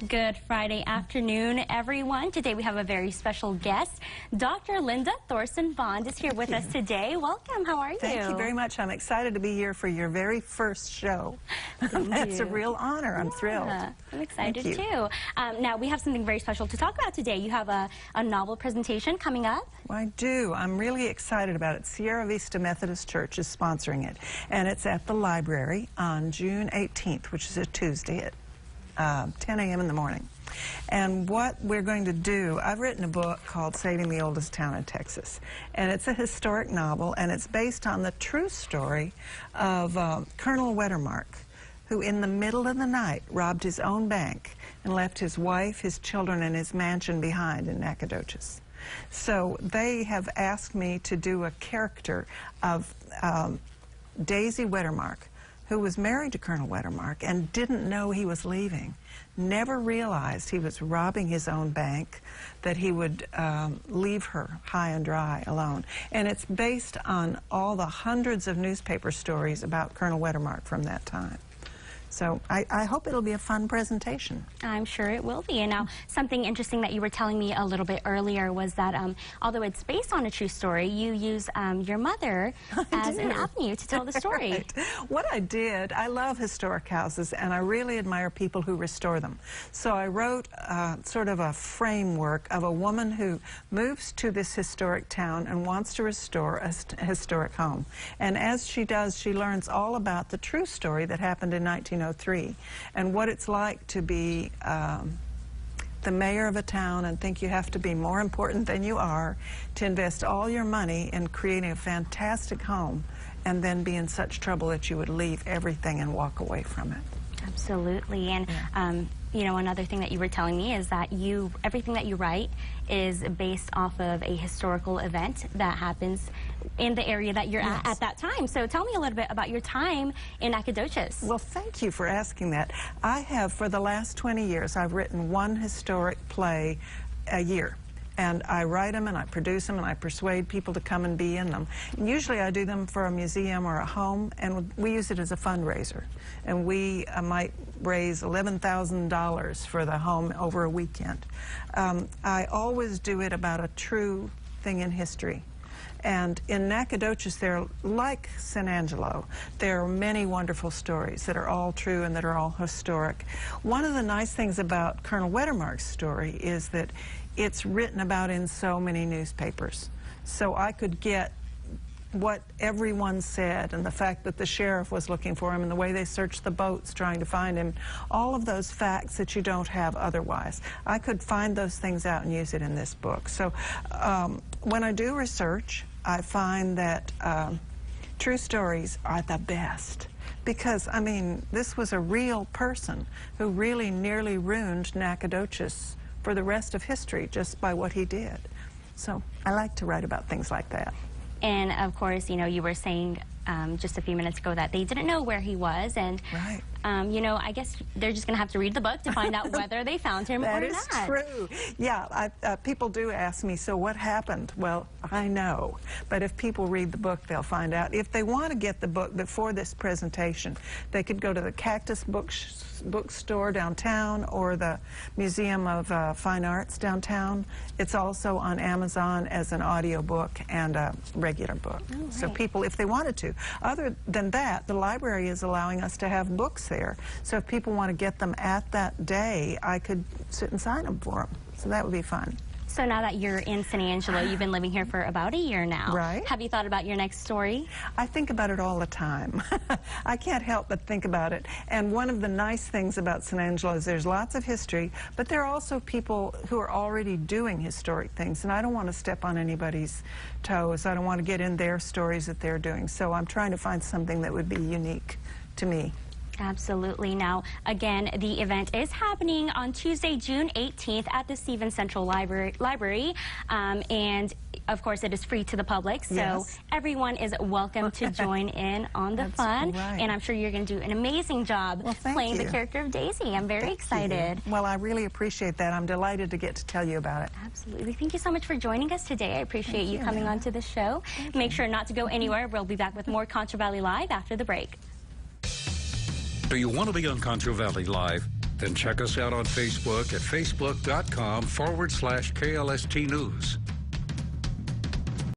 Good Friday afternoon, everyone. Today we have a very special guest. Dr. Linda Thorsen Bond is here with us today. Welcome. How are you? Thank you very much. I'm excited to be here for your very first show. That's a real honor. I'm thrilled. I'm excited too. Now we have something very special to talk about today. You have a novel presentation coming up. Well, I do. I'm really excited about it. Sierra Vista Methodist Church is sponsoring it, and it's at the library on June 18th, which is a Tuesday at 10 a.m. in the morning. And what we're going to do, I've written a book called Saving the Oldest Town in Texas, and it's a historic novel, and it's based on the true story of Colonel Wettermark, who in the middle of the night robbed his own bank and left his wife, his children, and his mansion behind in Nacogdoches. So they have asked me to do a character of Daisy Wettermark, who was married to Colonel Wettermark and didn't know he was leaving, never realized he was robbing his own bank, that he would leave her high and dry alone. And it's based on all the hundreds of newspaper stories about Colonel Wettermark from that time. So I hope it'll be a fun presentation. I'm sure it will be. And now, something interesting that you were telling me a little bit earlier was that although it's based on a true story, you use your mother as an avenue to tell the story. Right. What I did, I love historic houses, and I really admire people who restore them. So I wrote sort of a framework of a woman who moves to this historic town and wants to restore a historic home. And as she does, she learns all about the true story that happened in 1903 and what it's like to be the mayor of a town and think you have to be more important than you are, to invest all your money in creating a fantastic home and then be in such trouble that you would leave everything and walk away from it. Absolutely. And you know, another thing that you were telling me is that everything that you write is based off of a historical event that happens in the area that you're at that time. So tell me a little bit about your time in Nacogdoches. Well, thank you for asking that. I have, for the last 20 years, I've written one historic play a year. And I write them and I produce them and I persuade people to come and be in them. And usually I do them for a museum or a home, and we use it as a fundraiser. And we might raise $11,000 for the home over a weekend. I always do it about a true thing in history. And in Nacogdoches, they're like San Angelo. There are many wonderful stories that are all true and that are all historic. One of the nice things about Colonel Wettermark's story is that it's written about in so many newspapers. So I could get what everyone said, and the fact that the sheriff was looking for him, and the way they searched the boats trying to find him, all of those facts that you don't have otherwise. I could find those things out and use it in this book. So when I do research, I find that true stories are the best. Because, I mean, this was a real person who really nearly ruined Nacogdoches for the rest of history just by what he did. So I like to write about things like that. And of course, you know, you were saying just a few minutes ago that they didn't know where he was, and you know, I guess they're just going to have to read the book to find out whether they found him or not. That is true. Yeah, people do ask me, so what happened? Well, I know, but if people read the book, they'll find out. If they want to get the book before this presentation, they could go to the Cactus bookstore downtown or the Museum of Fine Arts downtown. It's also on Amazon as an audio book and a regular book. Oh, right. So people, if they wanted to. Other than that, the library is allowing us to have books there. So if people want to get them at that day, I could sit and sign them for them. So that would be fun. So now that you're in San Angelo, you've been living here for about a year now. Right. Have you thought about your next story? I think about it all the time. I can't help but think about it. And one of the nice things about San Angelo is there's lots of history, but there are also people who are already doing historic things, and I don't want to step on anybody's toes. I don't want to get in their stories that they're doing. So I'm trying to find something that would be unique to me. Absolutely. Now, again, the event is happening on Tuesday, June 18th at the Stevens Central Library. And, of course, it is free to the public, so everyone is welcome to join in on the fun. Right. And I'm sure you're going to do an amazing job playing the character of Daisy. I'm very excited. Well, I really appreciate that. I'm delighted to get to tell you about it. Absolutely. Thank you so much for joining us today. I appreciate you coming on to the show. Make sure not to go anywhere. We'll be back with more Concho Valley Live after the break. Do you want to be on Concho Valley Live? Then check us out on Facebook at facebook.com/KLST News.